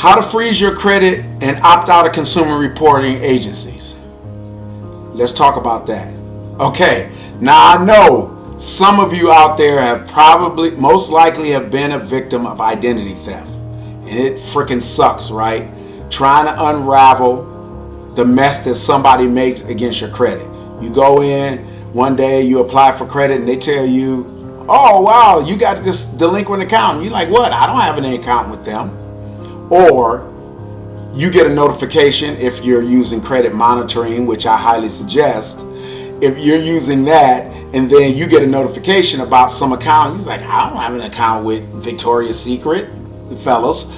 How to freeze your credit and opt out of consumer reporting agencies. Let's talk about that. Okay, now I know some of you out there have probably, most likely have been a victim of identity theft. And it freaking sucks, right? Trying to unravel the mess that somebody makes against your credit. You go in, one day you apply for credit and they tell you, oh wow, you got this delinquent account. And you're like, what? I don't have any account with them. Or you get a notification if you're using credit monitoring, which I highly suggest. If you're using that and then you get a notification about some account, you're like, I don't have an account with Victoria's Secret, fellas.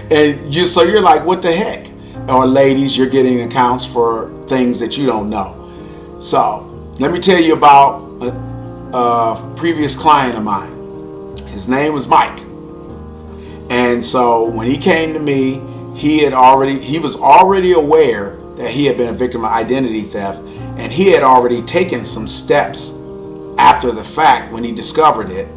And you're like, what the heck? Or ladies, you're getting accounts for things that you don't know. So let me tell you about a previous client of mine. His name was Mike. And so when he came to me, he was already aware that he had been a victim of identity theft, and he had already taken some steps after the fact when he discovered it.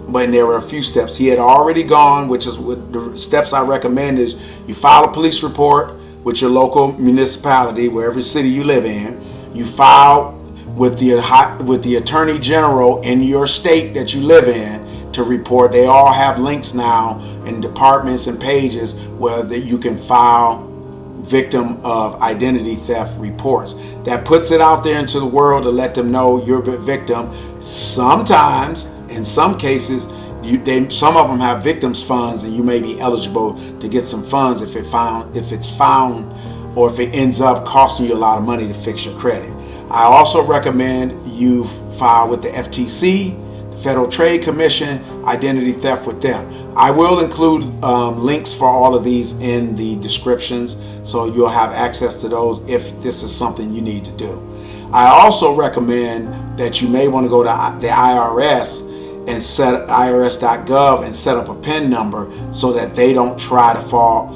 But there were a few steps he had already gone, which is what the steps I recommend is you file a police report with your local municipality, wherever city you live in. You file with the Attorney General in your state that you live in to report. They all have links now in departments and pages where you can file victim of identity theft reports. That puts it out there into the world to let them know you're a victim. Sometimes, in some cases, some of them have victims funds, and you may be eligible to get some funds if it's found, or if it ends up costing you a lot of money to fix your credit. I also recommend you file with the FTC, the Federal Trade Commission, identity theft with them. I will include links for all of these in the descriptions, so you'll have access to those if this is something you need to do. I also recommend that you may want to go to the IRS and set irs.gov and set up a PIN number so that they don't try to file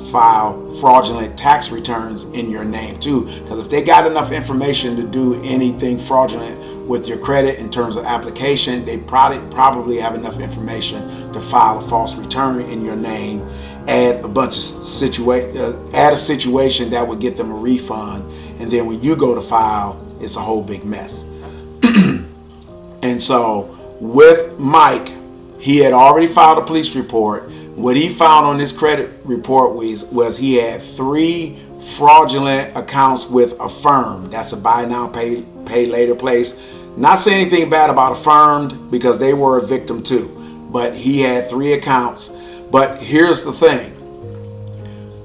fraudulent tax returns in your name too. Because if they got enough information to do anything fraudulent with your credit in terms of application, they probably have enough information to file a false return in your name, add a situation that would get them a refund, and then when you go to file, it's a whole big mess. And so with Mike, he had already filed a police report. What he found on his credit report was he had 3 fraudulent accounts with Affirmed. That's a buy now, pay later place. Not saying anything bad about Affirmed because they were a victim too. But he had 3 accounts. But here's the thing.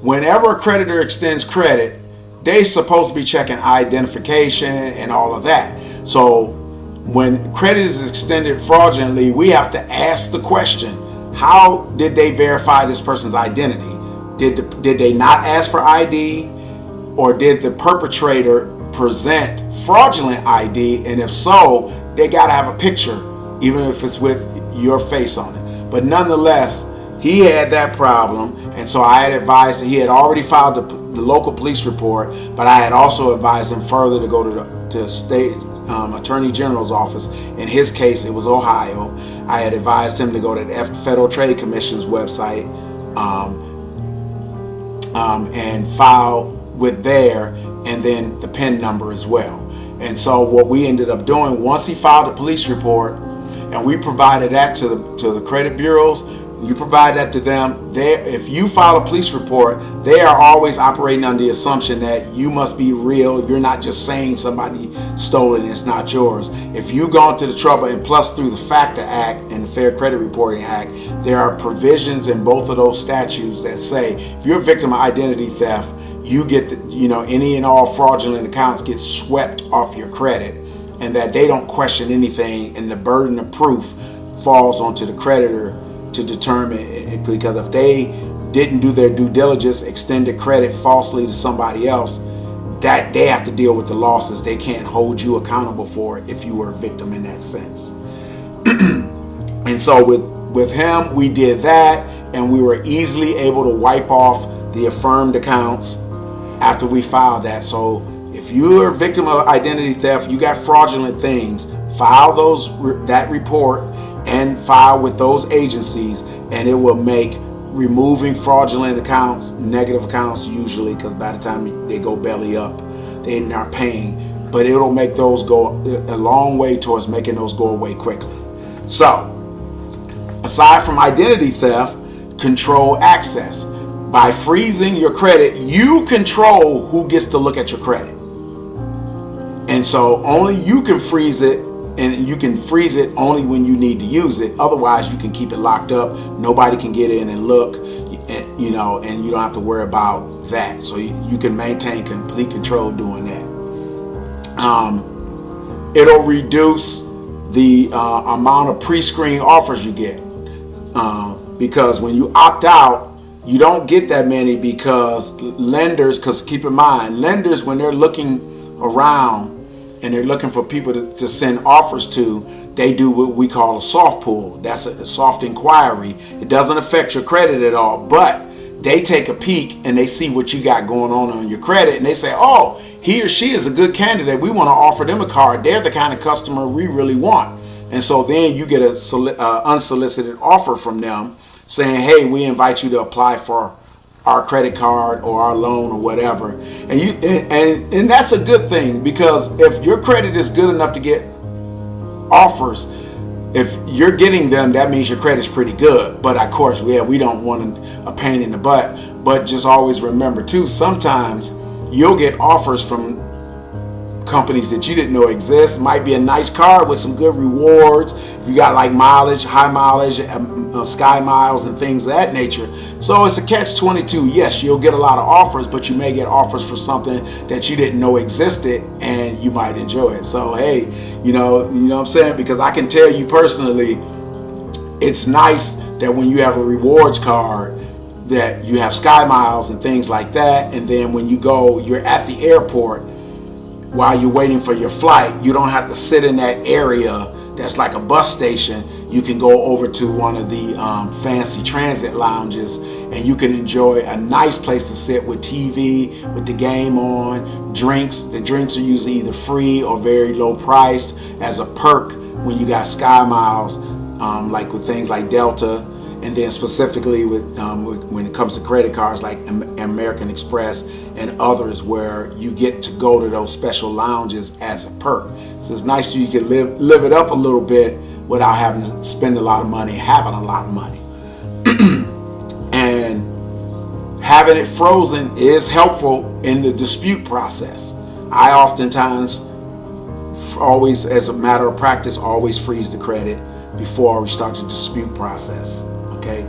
Whenever a creditor extends credit, they're supposed to be checking identification and all of that. So when credit is extended fraudulently, we have to ask the question, how did they verify this person's identity? Did they not ask for ID, or did the perpetrator present fraudulent ID? And if so, they got to have a picture, even if it's with your face on it. But nonetheless, he had that problem, and so I had advised that he had already filed the local police report, but I had also advised him further to go to the state Attorney General's office. In his case, it was Ohio. I had advised him to go to the Federal Trade Commission's website and file with there, and then the PIN number as well. And so what we ended up doing, once he filed a police report, and we provided that to the credit bureaus, you provide that to them. If you file a police report, they are always operating under the assumption that you must be real. You're not just saying somebody stole it and it's not yours. If you've gone to the trouble, and plus through the FACTA Act and the Fair Credit Reporting Act, there are provisions in both of those statutes that say if you're a victim of identity theft, you get any and all fraudulent accounts get swept off your credit, and that they don't question anything, and the burden of proof falls onto the creditor to determine it, because if they didn't do their due diligence, extended credit falsely to somebody else, that they have to deal with the losses. They can't hold you accountable for it if you were a victim in that sense. And so with him, we did that, and we were easily able to wipe off the Affirmed accounts after we filed that. So if you're a victim of identity theft, you got fraudulent things, file that report and file with those agencies, and it will make removing fraudulent accounts, negative accounts usually, because by the time they go belly up, they're not paying. But it'll make those go a long way towards making those go away quickly. So, aside from identity theft, control access. By freezing your credit, you control who gets to look at your credit. And so only you can freeze it, and you can freeze it only when you need to use it. Otherwise, you can keep it locked up. Nobody can get in and look, and you don't have to worry about that. So you can maintain complete control doing that. It'll reduce the amount of pre-screen offers you get, because when you opt out, you don't get that many, because keep in mind, lenders, when they're looking around and they're looking for people to send offers to, they do what we call a soft pull. That's a soft inquiry. It doesn't affect your credit at all, but they take a peek and they see what you got going on your credit, and they say, oh, he or she is a good candidate. We want to offer them a card. They're the kind of customer we really want. And so then you get a unsolicited offer from them saying, hey, we invite you to apply for our credit card or our loan or whatever. And that's a good thing, because if your credit is good enough to get offers, if you're getting them, that means your credit's pretty good. But of course, we don't want a pain in the butt. But just always remember too, sometimes you'll get offers from companies that you didn't know exist. It might be a nice card with some good rewards. If you got like mileage, high mileage, sky miles and things of that nature. So it's a catch-22. Yes, you'll get a lot of offers, but you may get offers for something that you didn't know existed, and you might enjoy it. So hey, you know what I'm saying? Because I can tell you personally, it's nice that when you have a rewards card, that you have sky miles and things like that, and then when you're at the airport while you're waiting for your flight, you don't have to sit in that area that's like a bus station. You can go over to one of the fancy transit lounges, and you can enjoy a nice place to sit with TV, with the game on, drinks. The drinks are usually either free or very low priced as a perk when you got sky miles, like with things like Delta. And then specifically with when it comes to credit cards like American Express and others, where you get to go to those special lounges as a perk. So it's nice you can live it up a little bit without having to spend a lot of money, having a lot of money. And having it frozen is helpful in the dispute process. I oftentimes, always as a matter of practice, always freeze the credit before we start the dispute process. Okay,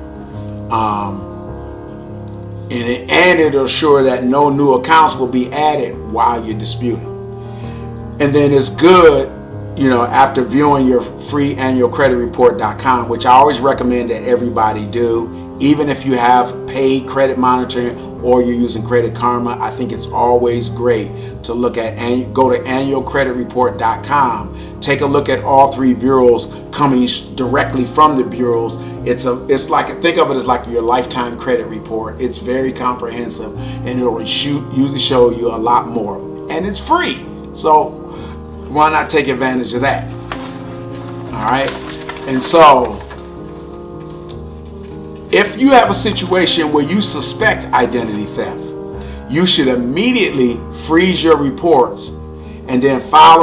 and it'll assure that no new accounts will be added while you're disputing. And then it's good, after viewing your free annual credit report.com, which I always recommend that everybody do, even if you have paid credit monitoring or you're using Credit Karma. I think it's always great to look at and go to annualcreditreport.com. Take a look at all three bureaus coming directly from the bureaus. It's like, think of it as like your lifetime credit report. It's very comprehensive, and it'll usually show you a lot more, and it's free. So why not take advantage of that? All right. And so if you have a situation where you suspect identity theft, you should immediately freeze your reports and then file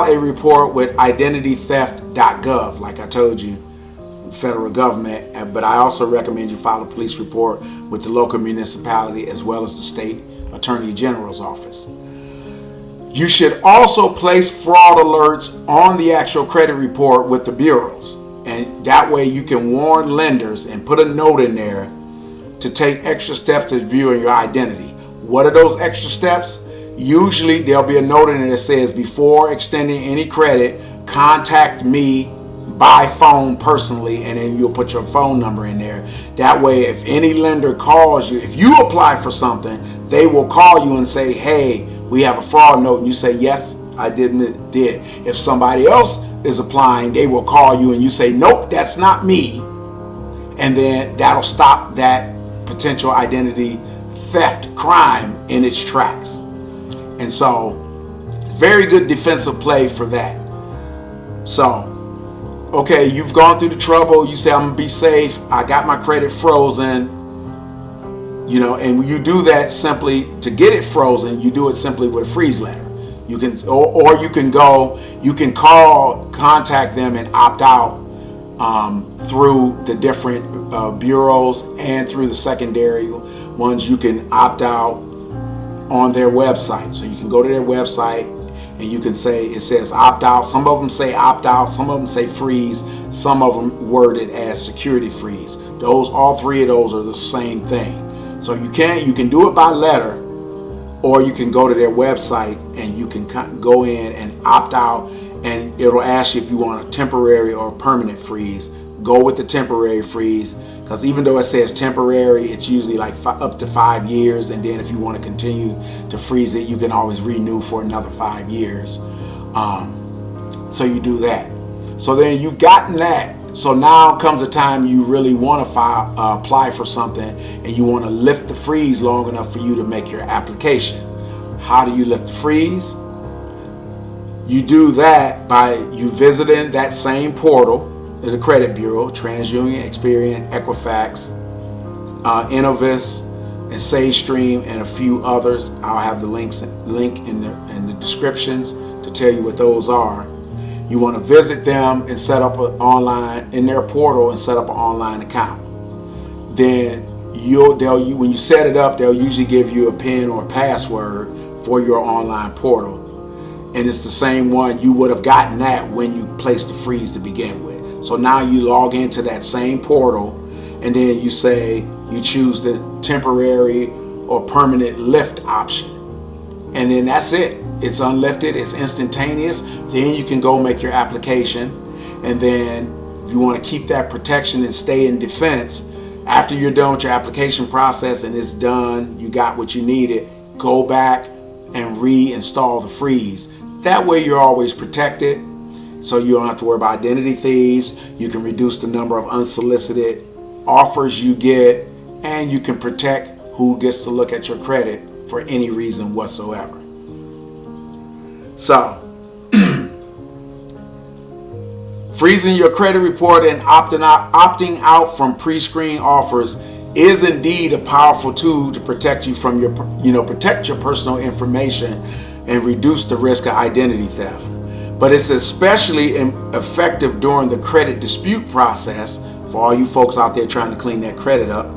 a report with identitytheft.gov, like I told you, federal government. But I also recommend you file a police report with the local municipality as well as the state attorney general's office. You should also place fraud alerts on the actual credit report with the bureaus. And that way you can warn lenders and put a note in there to take extra steps to viewing your identity. What are those extra steps? Usually there'll be a note in there that says, before extending any credit, contact me by phone personally, and then you'll put your phone number in there. That way, if any lender calls you, if you apply for something, they will call you and say, hey, we have a fraud note, and you say, yes, I did. If somebody else is applying, they will call you and you say, nope, that's not me. And then that'll stop that potential identity theft crime in its tracks. And so, very good defensive play for that. So, okay, you've gone through the trouble. You say, I'm going to be safe. I got my credit frozen. And you do that simply to get it frozen. You do it simply with a freeze letter. You can, or you can contact them and opt out through the different bureaus and through the secondary ones. You can opt out on their website. So you can go to their website and you can say, it says opt out. Some of them say opt out. Some of them say freeze. Some of them word it as security freeze. All three of those are the same thing. So you can do it by letter, or you can go to their website and you can go in and opt out, and it'll ask you if you want a temporary or a permanent freeze. Go with the temporary freeze, because even though it says temporary, it's usually like up to 5 years, and then if you want to continue to freeze it, you can always renew for another 5 years. So you do that. So then you've gotten that. So now comes a time you really want to apply for something, and you want to lift the freeze long enough for you to make your application. How do you lift the freeze? You do that by you visiting that same portal, the credit bureau, TransUnion, Experian, Equifax, Innovis, and SageStream, and a few others. I'll have the link in the descriptions to tell you what those are. You want to visit them and set up in their portal and set up an online account. Then when you set it up, they'll usually give you a PIN or a password for your online portal, and it's the same one you would have gotten that when you placed the freeze to begin with. So now you log into that same portal, and then you choose the temporary or permanent lift option, and then that's it. It's unlifted, it's instantaneous. Then you can go make your application, and then if you want to keep that protection and stay in defense, after you're done with your application process and it's done, you got what you needed, go back and reinstall the freeze. That way you're always protected, so you don't have to worry about identity thieves. You can reduce the number of unsolicited offers you get, and you can protect who gets to look at your credit for any reason whatsoever. So, freezing your credit report and opting out from pre-screened offers is indeed a powerful tool to protect you from protect your personal information and reduce the risk of identity theft. But it's especially effective during the credit dispute process for all you folks out there trying to clean that credit up.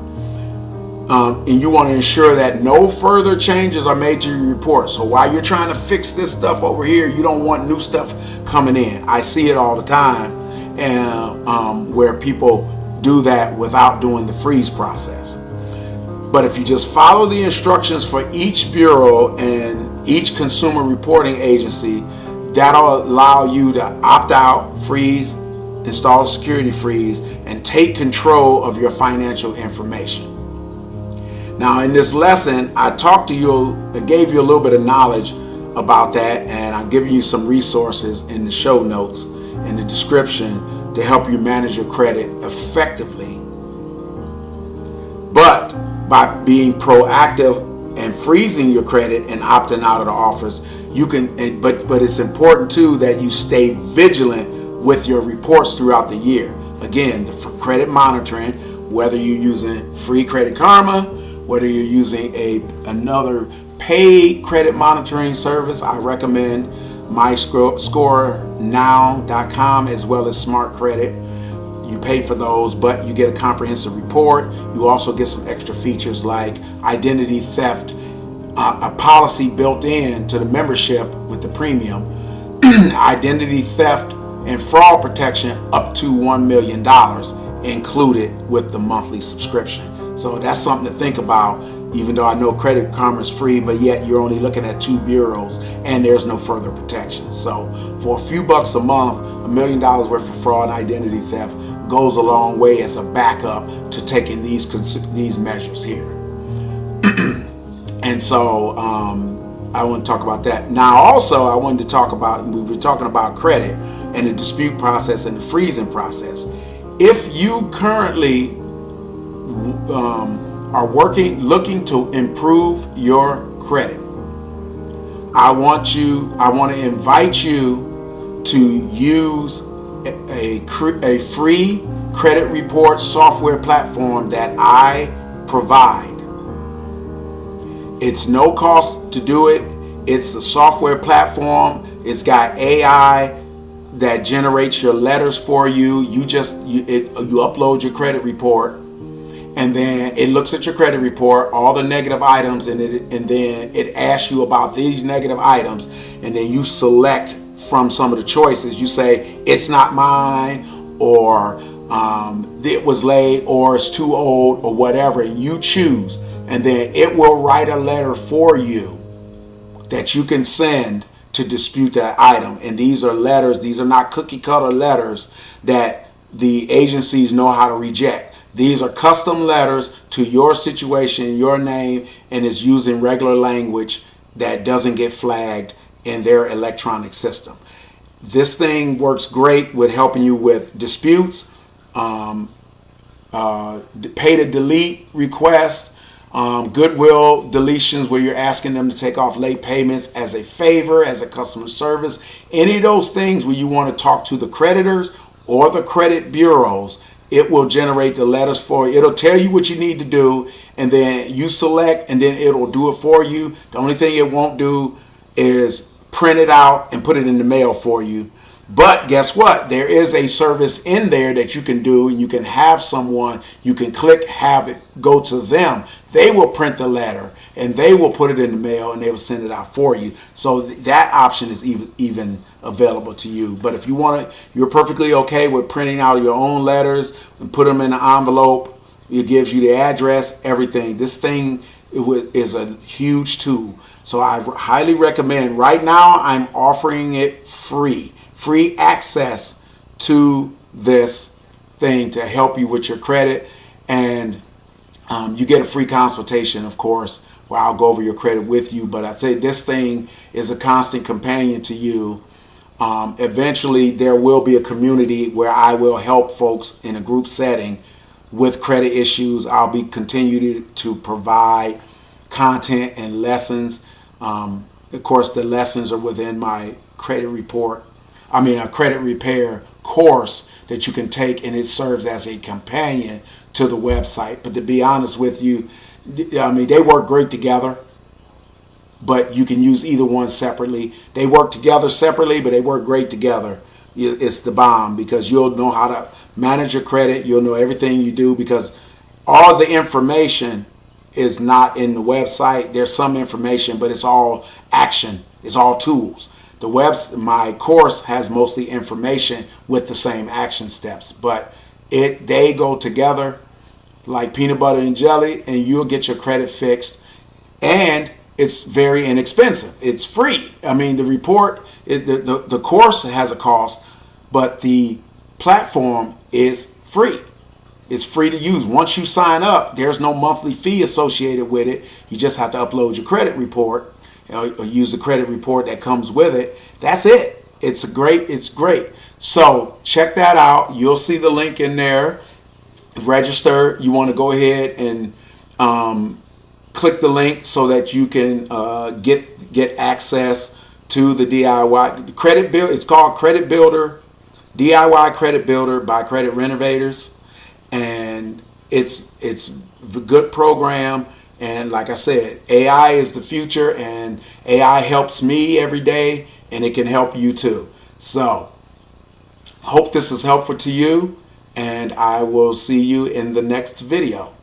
And you want to ensure that no further changes are made to your report. So while you're trying to fix this stuff over here, you don't want new stuff coming in. I see it all the time, and where people do that without doing the freeze process. But if you just follow the instructions for each bureau and each consumer reporting agency, that'll allow you to opt out, freeze, install a security freeze, and take control of your financial information. Now, in this lesson, I gave you a little bit of knowledge about that, and I'm giving you some resources in the show notes in the description to help you manage your credit effectively. But by being proactive and freezing your credit and opting out of the offers, you can. But it's important too that you stay vigilant with your reports throughout the year. Again, the credit monitoring, whether you're using free Credit Karma, whether you're using another paid credit monitoring service, I recommend myscorenow.com as well as Smart Credit. You pay for those, but you get a comprehensive report. You also get some extra features like identity theft, a policy built in to the membership with the premium, identity theft and fraud protection up to $1 million included with the monthly subscription. So that's something to think about, even though I know Credit Karma is free, but yet you're only looking at 2 bureaus and there's no further protection. So for a few bucks a month, $1 million worth of fraud and identity theft goes a long way as a backup to taking these measures here. And so I want to talk about that. Now also I wanted to talk about, we were talking about credit and the dispute process and the freezing process. If you currently are looking to improve your credit, I want to invite you to use a free credit report software platform that I provide. It's no cost to do it. It's a software platform. It's got AI that generates your letters for you. You upload your credit report, and then it looks at your credit report, all the negative items, and then it asks you about these negative items, and then you select from some of the choices. You say it's not mine, or it was late, or it's too old, or whatever, and you choose, and then it will write a letter for you that you can send to dispute that item. And these are letters, these are not cookie cutter letters that the agencies know how to reject. These are custom letters to your situation, your name, and is using regular language that doesn't get flagged in their electronic system. This thing works great with helping you with disputes, pay to delete requests, goodwill deletions where you're asking them to take off late payments as a favor, as a customer service, any of those things where you want to talk to the creditors or the credit bureaus. It will generate the letters for you. It'll tell you what you need to do, and then you select, and then it'll do it for you. The only thing it won't do is print it out and put it in the mail for you. But guess what? There is a service in there that you can do, and you can have someone, you can click, have it go to them. They will print the letter, and they will put it in the mail, and they will send it out for you. So that option is even available to you. But if you want to, you're perfectly okay with printing out your own letters and put them in an envelope. It gives you the address, everything. This thing is a huge tool. So I highly recommend. Right now, I'm offering it free access to this thing to help you with your credit, and you get a free consultation, of course, where I'll go over your credit with you. But I say this thing is a constant companion to you. Eventually, there will be a community where I will help folks in a group setting with credit issues. I'll be continue to provide content and lessons. Of course, the lessons are within my credit a credit repair course that you can take, and it serves as a companion to the website. But to be honest with you, they work great together, but you can use either one separately. They work together separately, but they work great together. It's the bomb, because you'll know how to manage your credit. You'll know everything you do, because all the information is not in the website. There's some information, but it's all action. It's all tools. My course has mostly information with the same action steps, but they go together like peanut butter and jelly, and you'll get your credit fixed. And it's very inexpensive. It's free. The report, the course has a cost, but the platform is free. It's free to use. Once you sign up, there's no monthly fee associated with it. You just have to upload your credit report, or use the credit report that comes with it. That's it. It's great. So check that out. You'll see the link in there. Register. You want to go ahead and click the link so that you can get access to the DIY credit build. It's called Credit Builder, DIY Credit Builder by Credit Renovators, and it's a good program. And like I said, AI is the future, and AI helps me every day, and it can help you too. So hope this is helpful to you, and I will see you in the next video.